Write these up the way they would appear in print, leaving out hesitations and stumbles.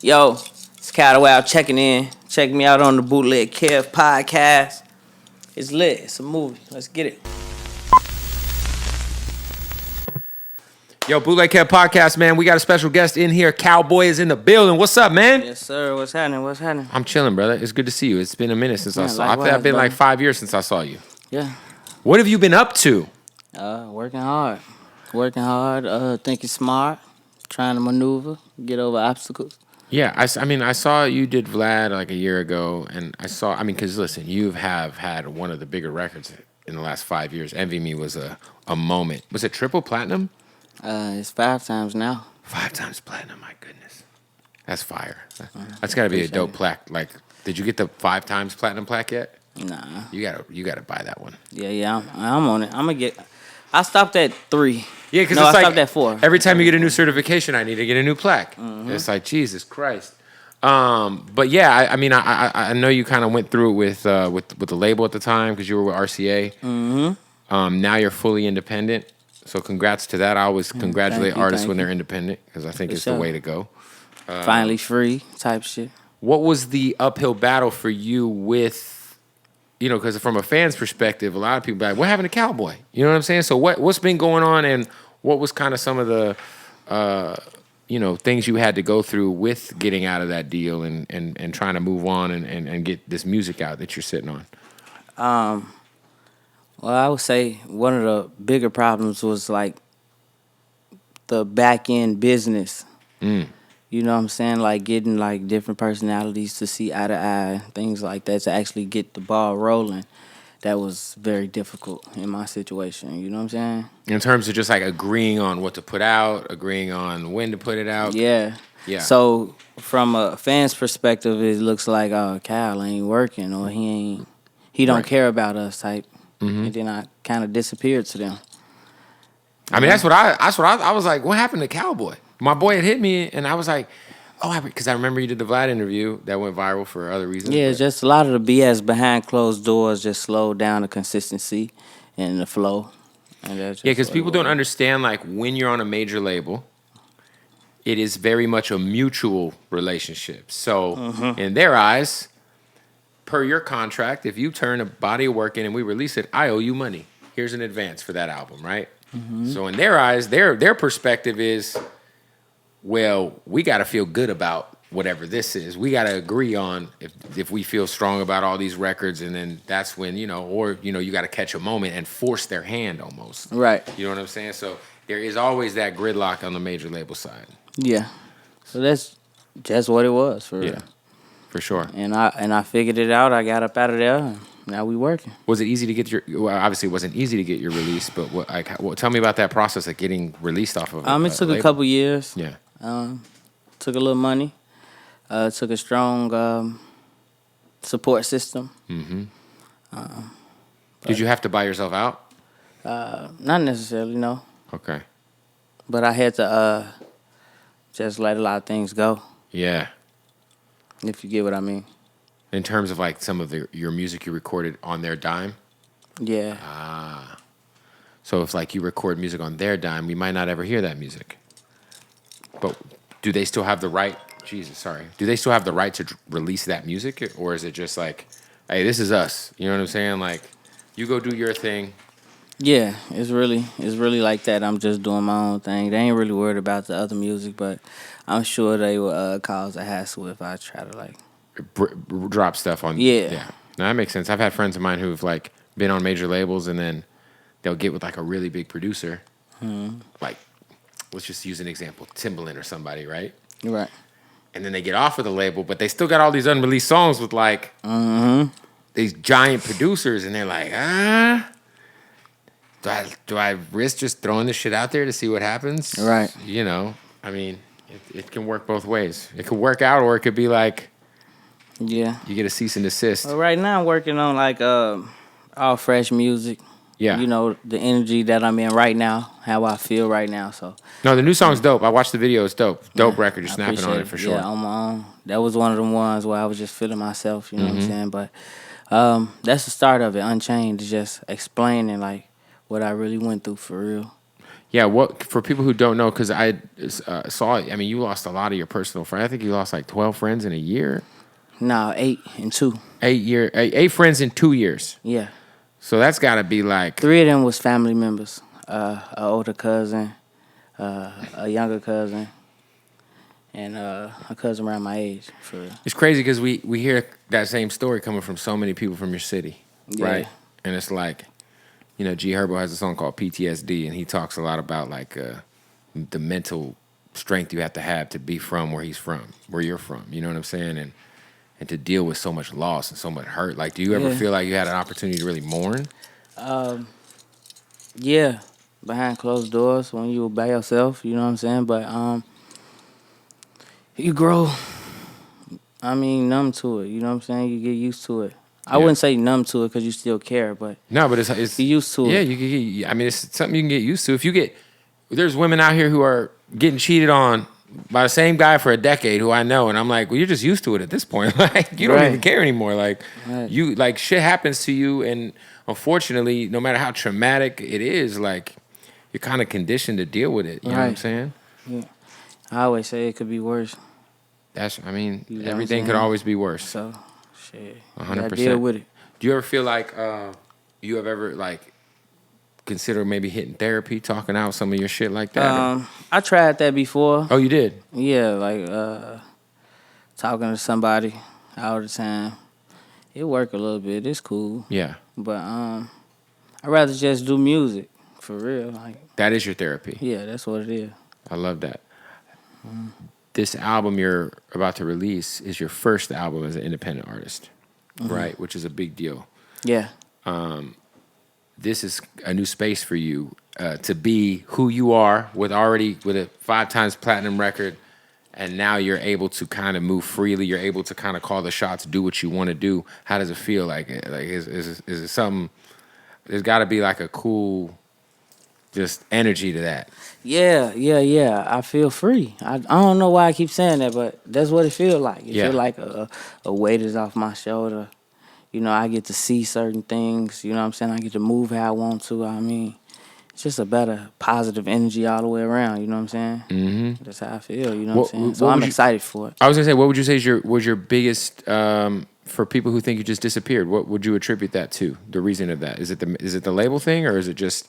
Yo, it's Cowboy checking in. Check me out on the Bootleg Kev podcast. It's lit. It's a movie. Let's get it. Yo, Bootleg Kev podcast, man. We got a special guest in here. Cowboy is in the building. What's up, man? Yes, sir. What's happening? What's happening? I'm chilling, brother. It's good to see you. It's been a minute since I saw you. I think it's been brother. like 5 years since I saw you. Yeah. What have you been up to? Working hard. Thinking smart. Trying to maneuver. Get over obstacles. Yeah, I saw you did Vlad like a year ago, and because listen, you have had one of the bigger records in the last 5 years. Envy Me was a moment. Was it triple platinum? It's 5 times now. 5 times platinum, my goodness. That's fire. That's got to be a dope plaque. Like, did you get the 5 times platinum plaque yet? Nah. You gotta buy that one. Yeah, I'm on it. I stopped at 3. Yeah, because I it's stopped at 4. Every time you get a new certification, I need to get a new plaque. Mm-hmm. It's like, Jesus Christ. But yeah, I know you kind of went through it with the label at the time because you were with RCA. Mm-hmm. Now you're fully independent. So congrats to that. I always congratulate artists when they're independent because I think it's the way to go. Finally free type shit. What was the uphill battle for you with, because from a fan's perspective, a lot of people be like, what happened to Cowboy? You know what I'm saying? So what's been going on, and what was kind of some of the, things you had to go through with getting out of that deal and trying to move on and get this music out that you're sitting on? Well, I would say one of the bigger problems was like the back end business. You know what I'm saying? Like getting like different personalities to see eye to eye, things like that to actually get the ball rolling. That was very difficult in my situation. You know what I'm saying? In terms of just like agreeing on what to put out, agreeing on when to put it out. Yeah. So from a fan's perspective, it looks like, oh, Cal ain't working or he don't care about us type. Mm-hmm. And then I kind of disappeared to them. That's what I was like, what happened to Cowboy? My boy had hit me, and I was like, because I remember you did the Vlad interview that went viral for other reasons. Yeah, just a lot of the BS behind closed doors just slowed down the consistency and the flow. And because people don't understand, like, when you're on a major label, it is very much a mutual relationship. So, in their eyes, per your contract, if you turn a body of work in and we release it, I owe you money. Here's an advance for that album, right? Mm-hmm. So in their eyes, their perspective is, well, we got to feel good about whatever this is. We got to agree on if we feel strong about all these records, and then that's when, you got to catch a moment and force their hand almost. Right. You know what I'm saying? So there is always that gridlock on the major label side. Yeah. So that's just what it was for real. For sure. And I figured it out. I got up out of there. And now we working. Was it easy to get obviously it wasn't easy to get your release, but tell me about that process of getting released off of it took a couple years. Yeah. Took a little money. Took a strong support system. Mm-hmm. Did you have to buy yourself out? Not necessarily, no. Okay. But I had to just let a lot of things go. Yeah. If you get what I mean. In terms of like some of your music you recorded on their dime? Yeah. So if like you record music on their dime, we might not ever hear that music. But do they still have the right? Do they still have the right to release that music, or is it just like, hey, this is us? You know what I'm saying? Like, you go do your thing. Yeah, it's really like that. I'm just doing my own thing. They ain't really worried about the other music, but I'm sure they will cause a hassle if I try to like drop stuff on. Yeah. No, that makes sense. I've had friends of mine who've like been on major labels, and then they'll get with like a really big producer. Like, let's just use an example, Timbaland or somebody, right? Right. And then they get off of the label, but they still got all these unreleased songs with like these giant producers, and they're like, do I risk just throwing this shit out there to see what happens? Right. It can work both ways. It could work out, or it could be like, yeah, you get a cease and desist. Well, right now I'm working on like all fresh music. Yeah. The energy that I'm in right now, how I feel right now. So. No, the new song's dope. I watched the video. It's dope. Dope record. You're snapping on it for sure. Yeah, on my own. That was one of the ones where I was just feeling myself. You know what I'm saying? But that's the start of it. Unchained is just explaining like what I really went through for real. Yeah, what for people who don't know, because I saw. I mean, you lost a lot of your personal friends. I think you lost like 12 friends in a year. No, 8 and 2. 8 friends in 2 years. Yeah. So that's got to be like 3 of them was family members. An older cousin, a younger cousin, and a cousin around my age. For real. it's crazy because we hear that same story coming from so many people from your city, right? And it's like, G Herbo has a song called PTSD, and he talks a lot about like the mental strength you have to be from where he's from, where you're from. You know what I'm saying? And to deal with so much loss and so much hurt. Like, do you ever feel like you had an opportunity to really mourn? Yeah, behind closed doors when you were by yourself, you know what I'm saying? But you grow, numb to it, you know what I'm saying? You get used to it. I wouldn't say numb to it because you still care, but no, but it's you're used to it. Yeah, it's something you can get used to. There's women out here who are getting cheated on by the same guy for a decade who I know, and I'm like, well, you're just used to it at this point. Like, you don't even care anymore. Like, shit happens to you, and unfortunately, no matter how traumatic it is, like, you're kind of conditioned to deal with it. You know what I'm saying? Yeah. I always say it could be worse. Everything could always be worse. So, shit, 100%. Deal with it. Do you ever feel like you have ever like consider maybe hitting therapy, talking out some of your shit like that? I tried that before. Oh, you did? Yeah, like talking to somebody all the time. It worked a little bit. It's cool. Yeah. But I'd rather just do music for real. Like, that is your therapy. Yeah, that's what it is. I love that. This album you're about to release is your first album as an independent artist, right? Which is a big deal. Yeah. This is a new space for you to be who you are with a 5 times platinum record, and now you're able to kind of move freely. You're able to kind of call the shots, do what you want to do. How does it feel? Like is it something? There's got to be like a cool, just energy to that. Yeah. I feel free. I don't know why I keep saying that, but that's what it feels like. It feels like a weight is off my shoulder. I get to see certain things. You know what I'm saying? I get to move how I want to. It's just a better positive energy all the way around. You know what I'm saying? Mm-hmm. That's how I feel. You know what I'm saying? So I'm excited for it. I was gonna say, what would you say was your biggest for people who think you just disappeared? What would you attribute that to? The reason of that is it the label thing, or is it just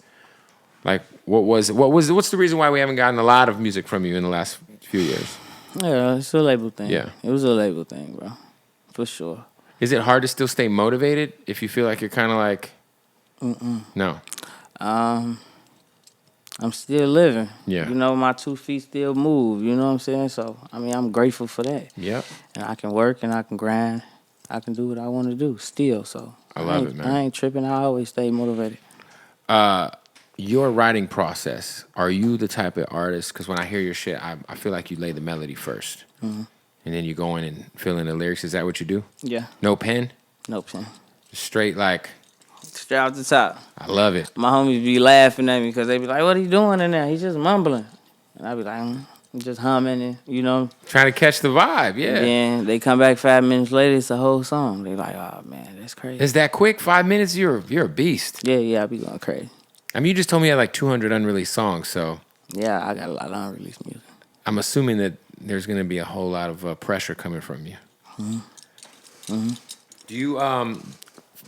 like what's the reason why we haven't gotten a lot of music from you in the last few years? Yeah, it's a label thing. Yeah, it was a label thing, bro, for sure. Is it hard to still stay motivated if you feel like you're kind of like, no? I'm still living. Yeah. My 2 feet still move. You know what I'm saying? So, I'm grateful for that. Yep. And I can work and I can grind. I can do what I want to do still. So I love it, man. I ain't tripping. I always stay motivated. Your writing process, are you the type of artist, because when I hear your shit, I feel like you lay the melody first. Mm-hmm. And then you go in and fill in the lyrics. Is that what you do? Yeah. No pen? No pen. Straight like... Straight off the top. I love it. My homies be laughing at me because they be like, what are you doing in there? He's just mumbling. And I be like, I'm just humming and, Trying to catch the vibe, yeah. Then they come back 5 minutes later, it's a whole song. They like, oh, man, that's crazy. Is that quick? 5 minutes? You're a beast. Yeah, I be going crazy. You just told me you had like 200 unreleased songs, so... Yeah, I got a lot of unreleased music. I'm assuming that there's going to be a whole lot of pressure coming from you. Mm-hmm. Mm-hmm. Do you...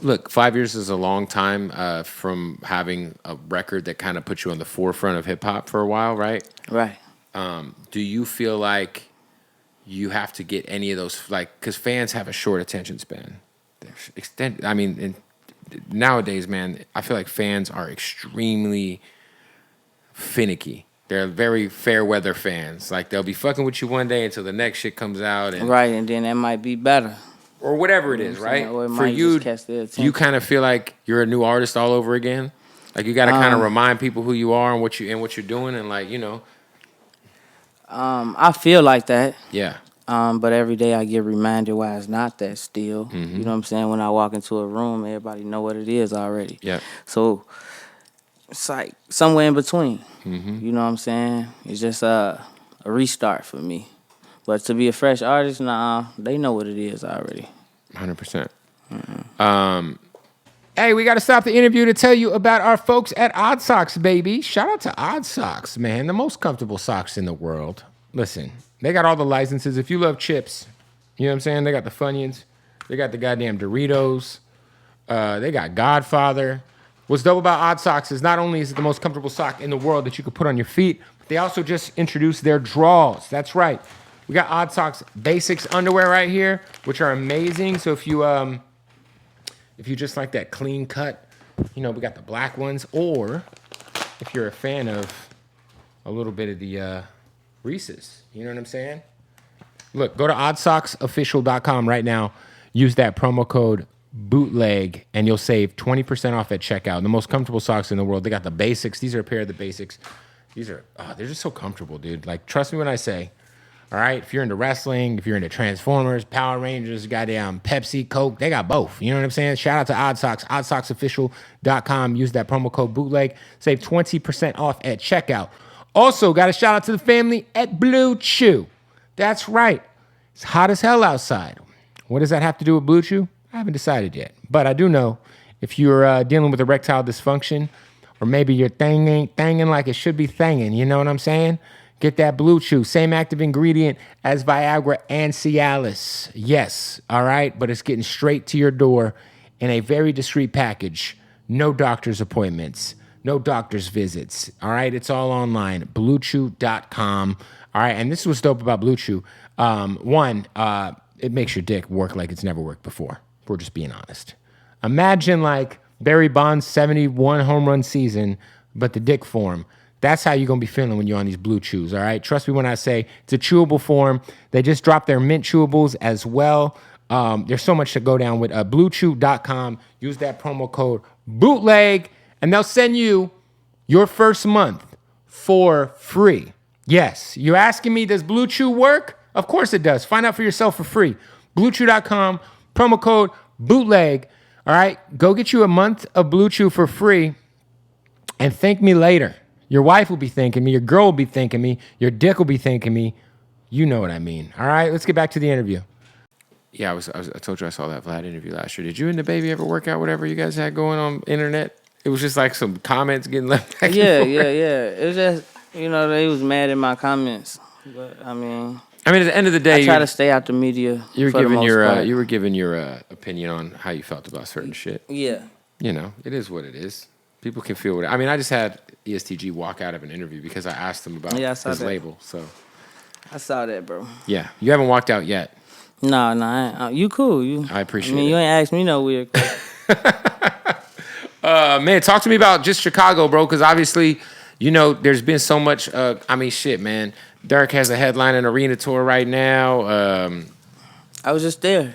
Look, 5 years is a long time from having a record that kind of put you on the forefront of hip-hop for a while, right? Right. Do you feel like you have to get any of those... because fans have a short attention span. Nowadays, man, I feel like fans are extremely finicky. They're very fair weather fans. Like, they'll be fucking with you one day until the next shit comes out. Right, and then that might be better. Or whatever it is, right? Or it For you, do you kind of feel like you're a new artist all over again? Like, you got to kind of remind people who you are and what you're doing, and I feel like that. Yeah. But every day I get reminded why it's not that still. Mm-hmm. You know what I'm saying? When I walk into a room, everybody know what it is already. Yeah. So it's like somewhere in between. Mm-hmm. You know what I'm saying? It's just a restart for me. But to be a fresh artist, they know what it is already. 100%. Mm-hmm. Hey, we got to stop the interview to tell you about our folks at Odd Socks, baby. Shout out to Odd Socks, man. The most comfortable socks in the world. Listen, they got all the licenses. If you love chips, you know what I'm saying? They got the Funyuns. They got the goddamn Doritos. They got Godfather. What's dope about Odd Socks is not only is it the most comfortable sock in the world that you could put on your feet, but they also just introduced their draws. That's right. We got Odd Socks Basics underwear right here, which are amazing. So if you just like that clean cut, we got the black ones. Or if you're a fan of a little bit of the Reese's, you know what I'm saying? Look, go to oddsocksofficial.com right now. Use that promo code Bootleg, and you'll save 20% off at checkout. The most comfortable socks in the world. They got the Basics. These are a pair of the Basics. These are, they're just so comfortable, dude. Like, trust me when I say, all right, if you're into wrestling, if you're into Transformers, Power Rangers, goddamn Pepsi, Coke, they got both. You know what I'm saying? Shout out to Odd Socks, oddsocksofficial.com. Use that promo code Bootleg. Save 20% off at checkout. Also, got a shout out to the family at Blue Chew. That's right. It's hot as hell outside. What does that have to do with Blue Chew? I haven't decided yet. But I do know if you're dealing with erectile dysfunction, or maybe your thing ain't thanging like it should be thanging, you know what I'm saying? Get that Blue Chew. Same active ingredient as Viagra and Cialis. Yes, all right? But it's getting straight to your door in a very discreet package. No doctor's appointments. No doctor's visits. All right? It's all online. BlueChew.com. All right? And this is what's dope about Blue Chew. One, it makes your dick work like it's never worked before. If we're just being honest. Imagine like Barry Bonds' 71 home run season, but the dick form. That's how you're going to be feeling when you're on these Blue Chews, all right? Trust me when I say it's a chewable form. They just dropped their mint chewables as well. There's so much to go down with. BlueChew.com. Use that promo code Bootleg, and they'll send you your first month for free. Yes, you're asking me, does Blue Chew work? Of course it does. Find out for yourself for free. BlueChew.com, promo code Bootleg. All right, go get you a month of Blue Chew for free and thank me later. Your wife will be thanking me. Your girl will be thanking me. Your dick will be thanking me. You know what I mean. All right, let's get back to the interview. Yeah, I told you I saw that Vlad interview last year. Did you and the baby ever work out whatever you guys had going on internet? It was just like some comments getting left back Yeah. and forth. It was just, they was mad at my comments. But, I mean, at the end of the day, I try to stay out the media. You were for the most part. you were giving your opinion on how you felt about certain shit. Yeah. It is what it is. People can feel what. I mean, I just had ESTG walk out of an interview because I asked him about his label. So I saw that, bro. Yeah, you haven't walked out yet. No, you cool. I appreciate it. You ain't asked me no weird. Man, talk to me about just Chicago, bro, because obviously, there's been so much. Shit, man. Derek has a headline arena tour right now. I was just there.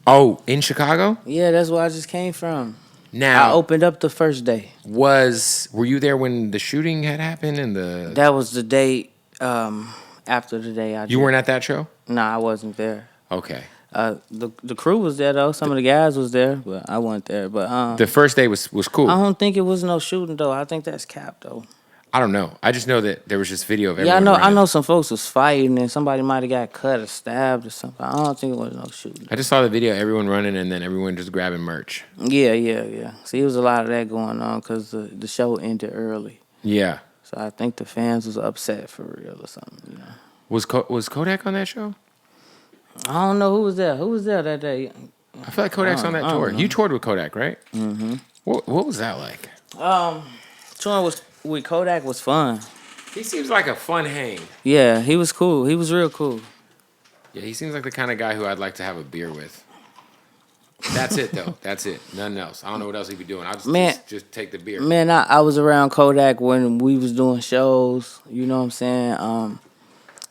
Oh, in Chicago? Yeah, that's where I just came from. Now, I opened up the first day. Were you there when the shooting had happened That was the day after the day You weren't at that show? No, I wasn't there. Okay. The crew was there though. Some of the guys was there, but I wasn't there. But the first day was cool. I don't think it was no shooting though. I think that's cap though. I don't know. I just know that there was just video of everyone. Yeah, I running. know some folks was fighting and somebody might have got cut or stabbed or something. I don't think it was no shooting. I just saw the video, everyone running, and then everyone just grabbing merch. Yeah. See, it was a lot of that going on because the show ended early. Yeah. So I think the fans was upset for real or something. Was Kodak on that show? I don't know who was there. Who was there that day? I feel like Kodak's on that tour. You toured with Kodak, right? Mm-hmm. What was that like? Touring with Kodak was fun. He seems like a fun hang. Yeah, he was cool. He was real cool. Yeah, he seems like the kind of guy who I'd like to have a beer with. That's it, though. That's it. Nothing else. I don't know what else he'd be doing. I'll just take the beer. Man, I was around Kodak when we was doing shows. You know what I'm saying?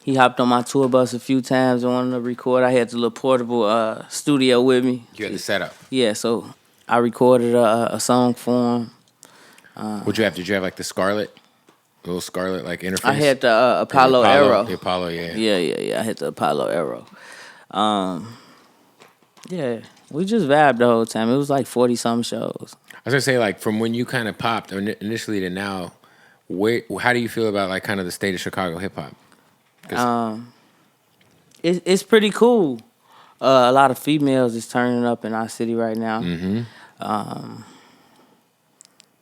He hopped on my tour bus a few times and wanted to record. I had the little portable studio with me. You had the setup. Yeah, so I recorded a song for him. What'd you have? Did you have like the little Scarlett like interface? I had the Apollo Aero. The Apollo, yeah. Yeah. I had the Apollo Aero. Yeah, we just vibed the whole time. It was like 40-something shows. I was gonna say, like, from when you kind of popped initially to now, how do you feel about like kind of the state of Chicago hip hop? It's pretty cool. A lot of females is turning up in our city right now. Mm-hmm.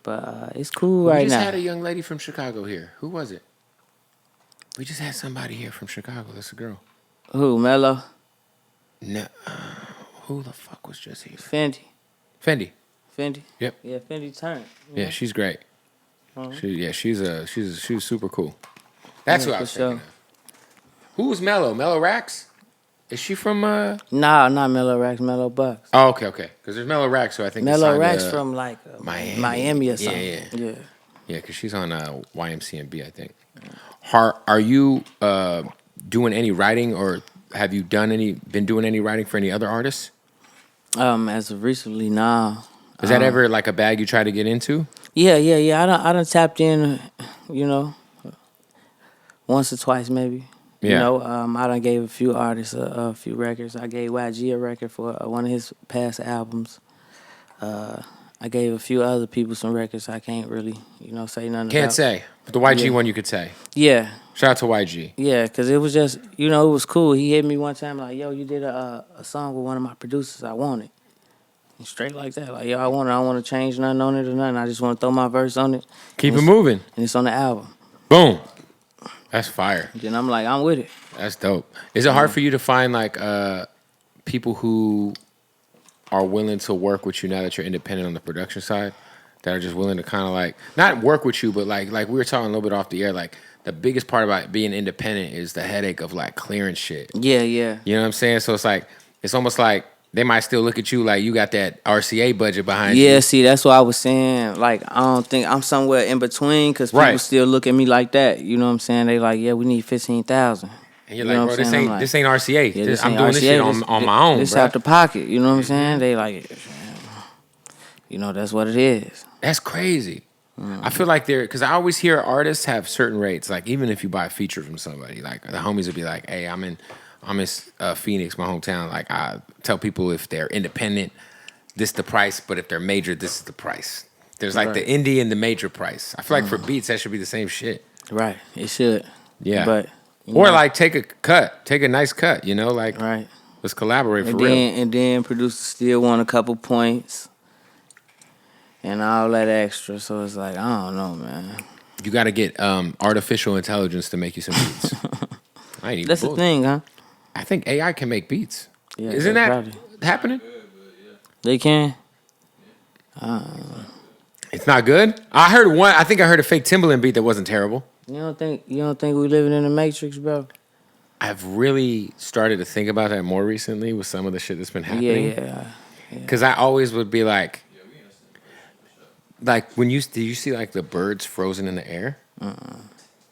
But it's cool We right just now. had a young lady from Chicago here. Who was it? We just had somebody here from Chicago. That's a girl. Who, Mello? No, who the fuck was just here? Fendi. Fendi. Yep. Yeah, Fendi turned. Yeah, she's great. Uh-huh. She's super cool. That's who I for was thinking of. Who was Mello? Mello Rax? Is she from? Nah, not Mello Rax, Mello Bucks. Oh, okay. Because there's Mello Rax, so I think Mello Rax from like Miami or something. Yeah. Yeah, because she's on YMCMB, I think. Are you doing any writing, or have you been doing any writing for any other artists? As of recently, nah. Is that ever like a bag you try to get into? Yeah. I done tapped in, once or twice maybe. Yeah. I done gave a few artists a few records. I gave YG a record for one of his past albums. I gave a few other people some records I can't really, say nothing about. Can't say. But the YG one you could say. Yeah. Shout out to YG. Yeah, because it was just, it was cool. He hit me one time like, yo, you did a song with one of my producers. I want it. And straight like that. Like, yo, I want it. I don't want to change nothing on it or nothing. I just want to throw my verse on it. Keep it moving. And it's on the album. Boom. That's fire. Then I'm like, I'm with it. That's dope. Is it hard for you to find like people who are willing to work with you now that you're independent on the production side, that are just willing to kind of like not work with you, but like we were talking a little bit off the air, like the biggest part about being independent is the headache of like clearing shit. Yeah. You know what I'm saying? So it's almost like they might still look at you like you got that RCA budget behind you. Yeah, see, that's what I was saying. Like, I don't think I'm somewhere in between because people still look at me like that. You know what I'm saying? They like, yeah, we need 15,000. And you're like, bro, this ain't RCA. Yeah, I'm doing this shit on my own, This bro. out the pocket. You know what I'm saying? They like, that's what it is. That's crazy. I feel like because I always hear artists have certain rates. Like even if you buy a feature from somebody, like the homies would be like, hey, I'm in Phoenix, my hometown. Like I tell people if they're independent, this the price. But if they're major, this is the price. There's like the indie and the major price. I feel like for beats, that should be the same shit. Right. It should. Yeah. But like take a nice cut. Like let's collaborate for real. And then producers still want a couple points and all that extra. So it's like, I don't know, man. You got to get artificial intelligence to make you some beats. That's the thing, huh? I think AI can make beats. Yeah, Isn't that probably happening? They can. It's not good. I think I heard a fake Timbaland beat that wasn't terrible. You don't think we living in the Matrix, bro? I've really started to think about that more recently with some of the shit that's been happening. Yeah. Because I always would be like do you see like the birds frozen in the air?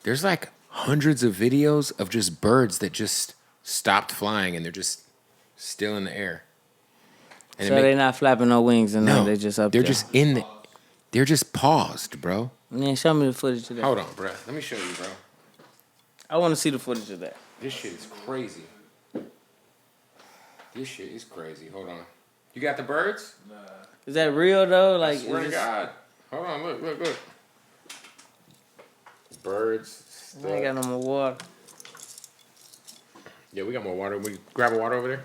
There's like hundreds of videos of just birds that just stopped flying and they're just still in the air. And so they're not flapping no wings and no, they're just up there. there. They're just paused, bro. Man, show me the footage of that. Hold on, bro. Let me show you, bro. I want to see the footage of that. This shit is crazy. Hold on. You got the birds? Nah. Is that real though? Like, I swear to God. Hold on, look. Birds. I ain't got no more water. Yeah, we got more water. We grab a water over there?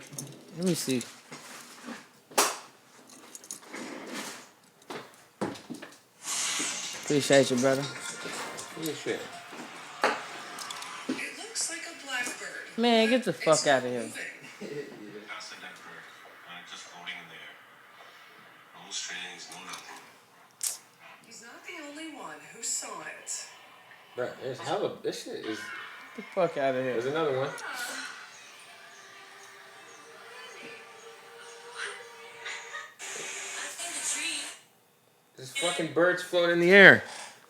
Let me see. Appreciate you, brother. Good shit. It looks like a blackbird. Man, get the fuck out of here. That's the blackbird. Just floating in the air. No strings, no nothing. He's not the only one who saw it. Bro, this shit is... Get the fuck out of here. There's another one. There's fucking birds floating in the air.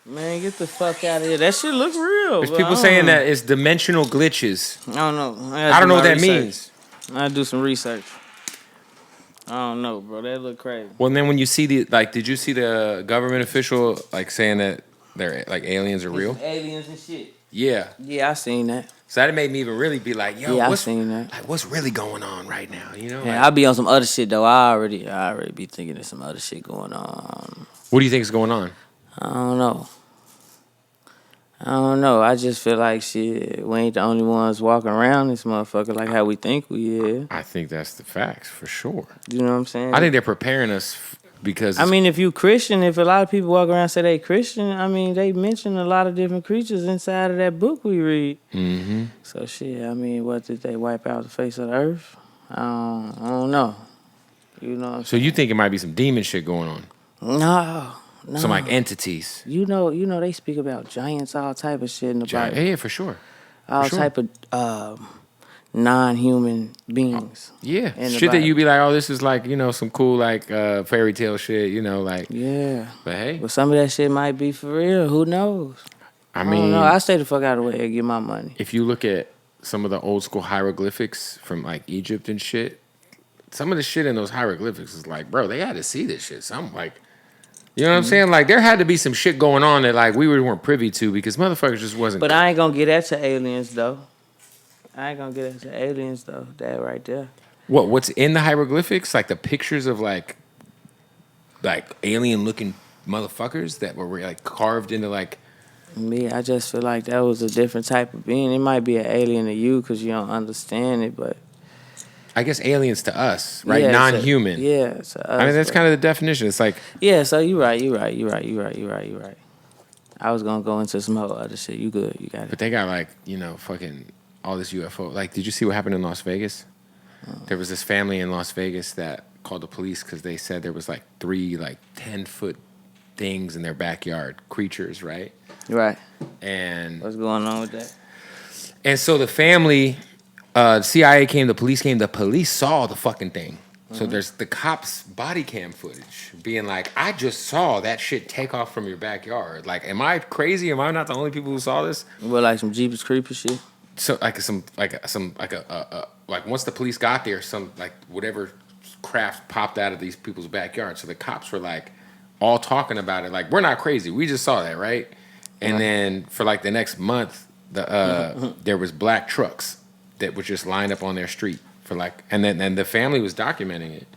Man, get the fuck out of here. That shit look real. There's people saying that it's dimensional glitches. I don't know. I don't know what that means. I do some research. I don't know, bro. That look crazy. Well, and then when you see did you see the government official saying that they're like aliens are real? Aliens and shit. Yeah. Yeah, I seen that. So that made me even really be like, yo, I seen that. Like, what's really going on right now? You know? Yeah, I'll be on some other shit though. I already be thinking there's some other shit going on. What do you think is going on? I don't know. I just feel like shit, we ain't the only ones walking around this motherfucker like how we think we is. I think that's the facts for sure. You know what I'm saying? I think they're preparing us because I mean, if you Christian, if a lot of people walk around and say they Christian, I mean, they mention a lot of different creatures inside of that book we read. mm-hmm. So shit, I mean, what did they wipe out the face of the earth? I don't know. You know. So you think it might be some demon shit going on? No. Some like entities. You know, they speak about giants, all type of shit in the Bible. Yeah, for sure. All type of non-human beings. Yeah, in the shit that Bible. you be like, oh, this is like, you know, some cool like fairy tale shit, you know, like. Yeah. But hey, But some of that shit might be for real. Who knows? I I mean, don't know. I stay the fuck out of the way and get my money. if you look at some of the old school hieroglyphics from like Egypt and shit, some of the shit in those hieroglyphics is like, bro, they had to see this shit. So I'm like, you know what I'm saying? Like, there had to be some shit going on that like we weren't privy to because motherfuckers just wasn't. But I ain't gonna get that to aliens though. That right there. What's in the hieroglyphics? Like the pictures of like alien looking motherfuckers that were like carved into like. Me, I just feel like that was a different type of being. It might be an alien to you because you don't understand it, but I guess aliens to us, right? Yeah, Non-human. Yeah, to us. I mean, that's kind of the definition. It's like, yeah. So you right. I was gonna go into some whole other shit. You good? You got but it. they got like, you know, fucking all this UFO. Like, did you see what happened in Las Vegas? There was this family in Las Vegas that called the police because they said there was like 3 like 10-foot things in their backyard, creatures, right? Right. And What's going on with that? And so the family, CIA came, the police saw the fucking thing. So there's the cops' body cam footage being like, I just saw that shit take off from your backyard. Like, am I crazy? Am I not the only people who saw this? What, like some Jeepers Creepers shit? So like once the police got there, some like whatever craft popped out of these people's backyard. So the cops were like all talking about it. Like, we're not crazy. We just saw that, right? And then for like the next month, there was black trucks that were just lined up on their street for like, and the family was documenting it,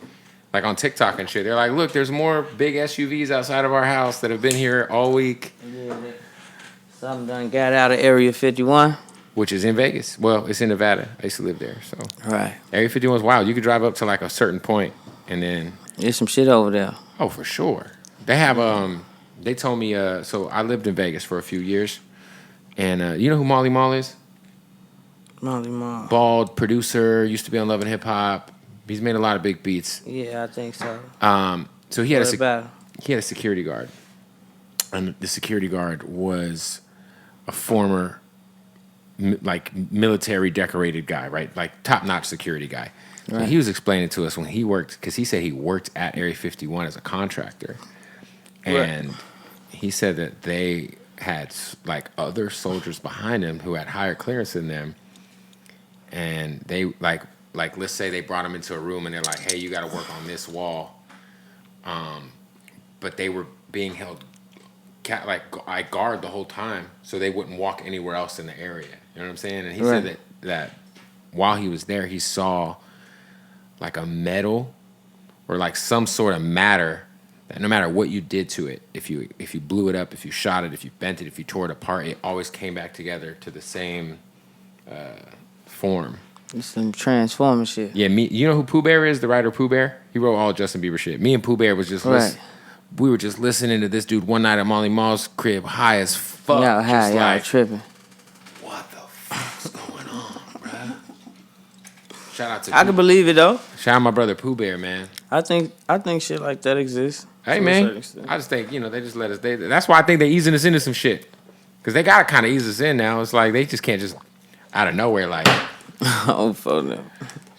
like on TikTok and shit. They're like, look, there's more big SUVs outside of our house that have been here all week. Yeah, something done got out of Area 51. Which is in Vegas. Well, it's in Nevada. I used to live there, so. Right. Area 51 is wild. You could drive up to like a certain point, and then. There's some shit over there. Oh, for sure. They have They told me. So I lived in Vegas for a few years, and you know who Molly Mall is? Molly Mall. Bald producer, used to be on Love and Hip Hop. He's made a lot of big beats. Yeah, I think so. So he had What a security guard, and the security guard was a former like military decorated guy, right? Like top-notch security guy. Right. So he was explaining to us when he worked, because he said he worked at Area 51 as a contractor. And he said that they had like other soldiers behind him who had higher clearance than them. And they like let's say they brought him into a room and they're like, hey, you got to work on this wall. But they were being held I guard the whole time, so they wouldn't walk anywhere else in the area. You know what I'm saying? And he said that while he was there, he saw like a metal or like some sort of matter that no matter what you did to it, if you blew it up, if you shot it, if you bent it, if you tore it apart, it always came back together to the same form. It's some transforming shit. Yeah, you know who Pooh Bear is? The writer Pooh Bear? He wrote all Justin Bieber shit. Me and Pooh Bear was just we were just listening to this dude one night at Molly Mall's crib, high as fuck. Yeah, high, y'all like, tripping. What the fuck's going on, bruh? Shout out to I can believe it though. Shout out my brother Pooh Bear, man. I think shit like that exists. Hey, man. I just think, they just let us. That's why I think they're easing us into some shit. Because they got to kind of ease us in now. It's like they just can't just out of nowhere, like. Oh, fuck no.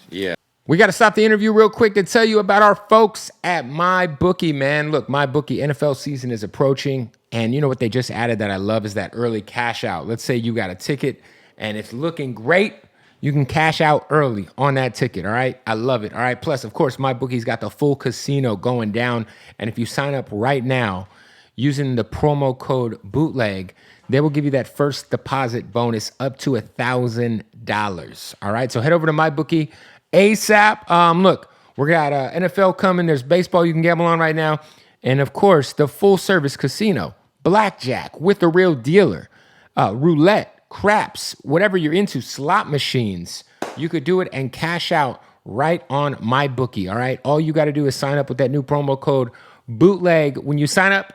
Yeah. We got to stop the interview real quick to tell you about our folks at MyBookie, man. Look, MyBookie, NFL season is approaching. And you know what they just added that I love is that early cash out. Let's say you got a ticket and it's looking great. You can cash out early on that ticket, all right? I love it, all right? Plus, of course, MyBookie's got the full casino going down. And if you sign up right now using the promo code Bootleg, they will give you that first deposit bonus up to $1,000, all right? So head over to MyBookie ASAP. Look, we got NFL coming. There's baseball you can gamble on right now. And, of course, the full-service casino, blackjack with the real dealer, roulette, craps, whatever you're into, slot machines. You could do it and cash out right on MyBookie, all right? All you got to do is sign up with that new promo code Bootleg. When you sign up,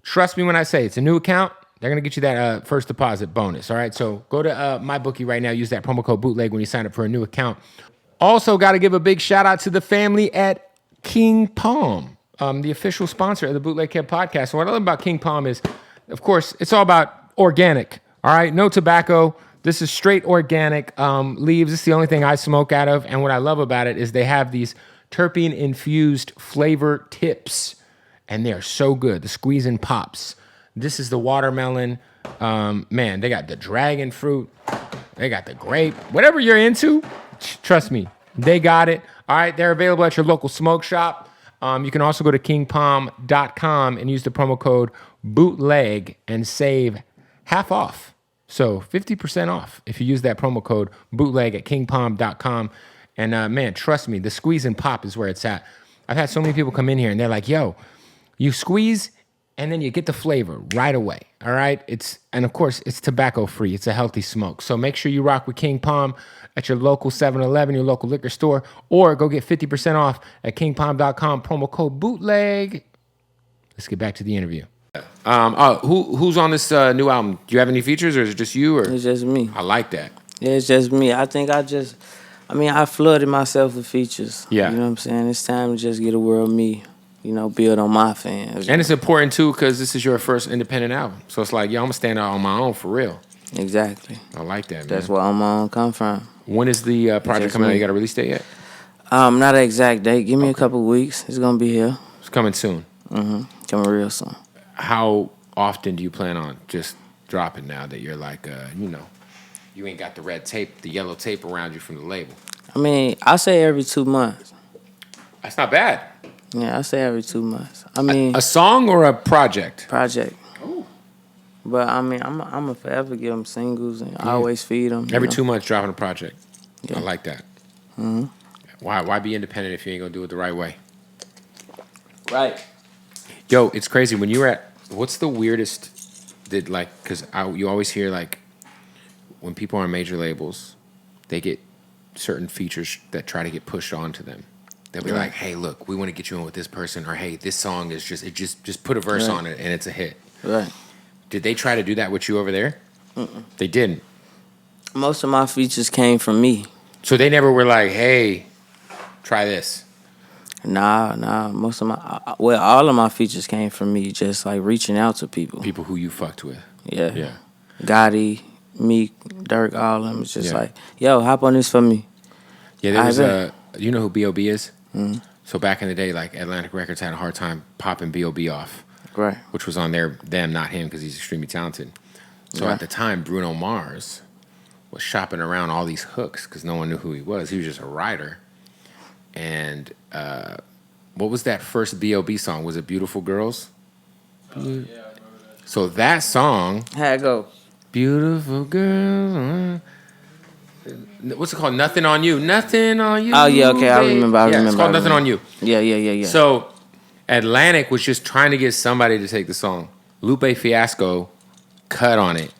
trust me when I say it's a new account. They're going to get you that first deposit bonus. All right. So go to MyBookie right now. Use that promo code Bootleg when you sign up for a new account. Also, got to give a big shout out to the family at King Palm, the official sponsor of the Bootleg Kev podcast. So what I love about King Palm is, of course, it's all about organic. All right. No tobacco. This is straight organic leaves. This is the only thing I smoke out of. And what I love about it is they have these terpene-infused flavor tips. And they're so good. The squeeze and pops. This is the watermelon. Man, they got the dragon fruit. They got the grape. Whatever you're into, trust me, they got it. All right, they're available at your local smoke shop. You can also go to kingpalm.com and use the promo code BOOTLEG and save half off. So 50% off if you use that promo code BOOTLEG at kingpalm.com. And man, trust me, the squeeze and pop is where it's at. I've had so many people come in here and they're like, yo, you squeeze and then you get the flavor right away. All right. And of course, it's tobacco free. It's a healthy smoke. So make sure you rock with King Palm at your local 7-Eleven, your local liquor store, or go get 50% off at kingpalm.com, promo code BOOTLEG. Let's get back to the interview. Who's on this new album? Do you have any features or is it just you? Or? It's just me. I like that. Yeah, it's just me. I think I flooded myself with features. Yeah. You know what I'm saying? It's time to just get a world me. You know, build on my fans. And it's important, too, because this is your first independent album. So it's like, yo, I'm going to stand out on my own for real. Exactly. I like that, man. That's where I'm on come from. When is the project coming out? You got a release date yet? Not an exact date. Give me a couple weeks. It's going to be here. It's coming soon. Coming real soon. How often do you plan on just dropping now that you're like, you ain't got the red tape, the yellow tape around you from the label? I mean, I say every 2 months. That's not bad. Yeah, I say every 2 months. I mean, a song or a project? Project. Ooh. But I mean, I'm a forever give them singles and always feed them. Every 2 months dropping a project. Yeah. I like that. Mm-hmm. Why be independent if you ain't gonna do it the right way? Right. Yo, it's crazy when you were at. What's the weirdest? Because you always hear like when people are on major labels, they get certain features that try to get pushed onto them. They'll be like, hey, look, we want to get you in with this person, or hey, this song is just put a verse on it and it's a hit. Right. Did they try to do that with you over there? Mm-mm. They didn't. Most of my features came from me. So they never were like, hey, try this. Nah. Most of all of my features came from me, just like reaching out to people. People who you fucked with. Yeah. Gotti, Meek, Dirk, all of them. It's just like, yo, hop on this for me. Yeah, there was you know who B.O.B. is? Mm-hmm. So back in the day, like Atlantic Records had a hard time popping B.O.B. off. Right. Which was on them, not him, because he's extremely talented. So at the time, Bruno Mars was shopping around all these hooks because no one knew who he was. He was just a writer. And what was that first B.O.B. song? Was it Beautiful Girls? Yeah, I remember that. So that song... How'd it go? Beautiful Girls... What's it called? Nothing on You. Nothing on You. Oh, yeah, okay. I remember. It's called Nothing on You. Yeah. So Atlantic was just trying to get somebody to take the song. Lupe Fiasco cut on it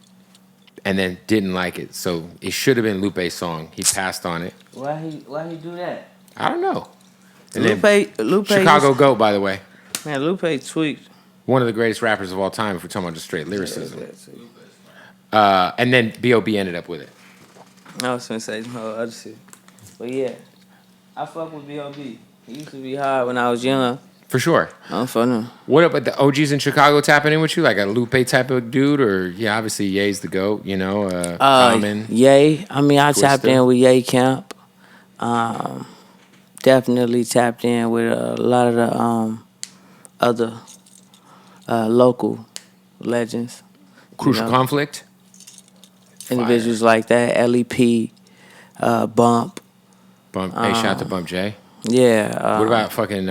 and then didn't like it. So it should have been Lupe's song. He passed on it. Why he do that? I don't know. And Lupe Chicago Goat, by the way. Man, Lupe tweaked. One of the greatest rappers of all time if we're talking about just straight lyricism. And then B.O.B. ended up with it. I was gonna say no other shit. But yeah, I fuck with B.O.B. He used to be hard when I was young. For sure. I'm funny. What about the OGs in Chicago tapping in with you? Like a Lupe type of dude? Or, yeah, obviously Ye's the GOAT, you know? Common. Ye. I mean, I tapped in with Ye Camp. Definitely tapped in with a lot of the other local legends. Crucial Conflict? Individuals like that. LEP, Bump. Bump. Hey, shout out to Bump J. Yeah. What about fucking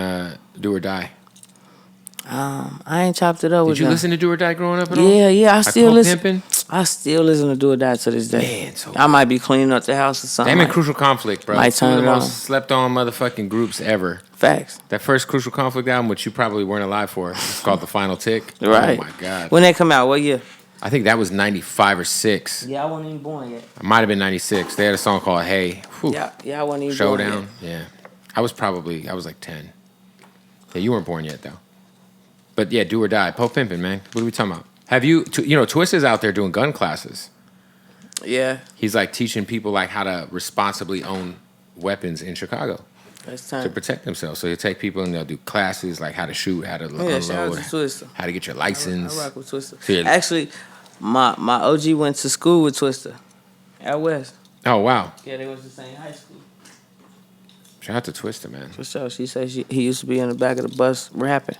Do or Die? I ain't chopped it up with Did you them. listen to Do or Die growing up at all? Yeah. I still listen. Pimpin'? I still listen to Do or Die to this day. Man, so I might be cleaning up the house or something. Damn it, Crucial Conflict, bro. Might Two of turn the it on. most slept on motherfucking groups ever. Facts. That first Crucial Conflict album, which you probably weren't alive for, it's called The Final Tick. Right. Oh my God. When they come out, what year? I think that was 95 or 6. Yeah, I wasn't even born yet. It might have been 96. They had a song called Hey. Whew. Yeah, I wasn't even Showdown. born yet. Yeah. I was like 10. Yeah, you weren't born yet, though. But yeah, do or die. Pope pimping, man. What are we talking about? Have you, Twista's out there doing gun classes. Yeah. He's like teaching people like how to responsibly own weapons in Chicago That's to time. protect themselves. So he'll take people and they'll do classes like how to shoot, how to Yeah, shout out unload, to Twister. how to get your license. I rock with Twister. So yeah. Actually, my OG went to school with Twister out west. Oh wow! Yeah, they was the same high school. Shout out to Twister, man. For sure. She said he used to be in the back of the bus rapping.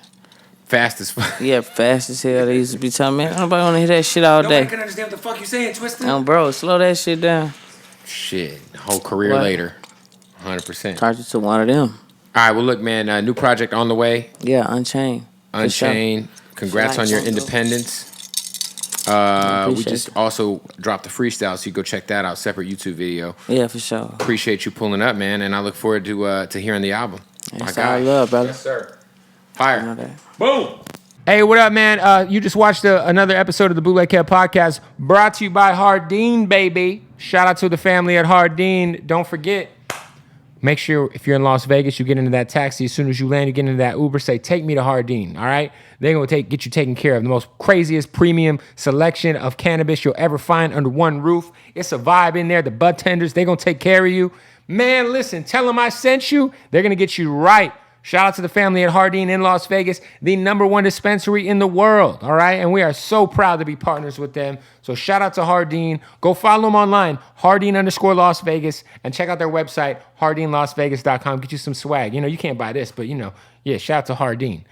Fast as fuck. Yeah, fast as hell. They used to be telling me, nobody want to hear that shit all day. can understand what the fuck you saying, Twister. Bro, slow that shit down. Shit, whole career What? later, 100%. Turned you to one of them. All right, well look, man, new project on the way. Yeah, Unchained. For Unchained. Congrats Sure. on your Nice. independence. We Appreciate just also dropped the freestyle, so you go check that out. Separate YouTube video. Yeah, for sure. Appreciate you pulling up, man, and I look forward to hearing the album. That's all I love, brother. Yes, sir. You know Fire. that. Boom. Hey, what up, man? You just watched another episode of the Bootleg Podcast, brought to you by Hardin, baby. Shout out to the family at Hardin. Don't forget, make sure if you're in Las Vegas, you get into that taxi. As soon as you land, you get into that Uber, say, take me to Hardin, all right? They're going to get you taken care of. The most craziest premium selection of cannabis you'll ever find under one roof. It's a vibe in there. The bud tenders, they're going to take care of you. Man, listen, tell them I sent you. They're going to get you right. Shout out to the family at Hardin in Las Vegas, the #1 dispensary in the world, all right? And we are so proud to be partners with them. So shout out to Hardin. Go follow them online, Hardin_Las Vegas, and check out their website, HardinLasVegas.com. Get you some swag. You can't buy this, but, yeah, shout out to Hardin.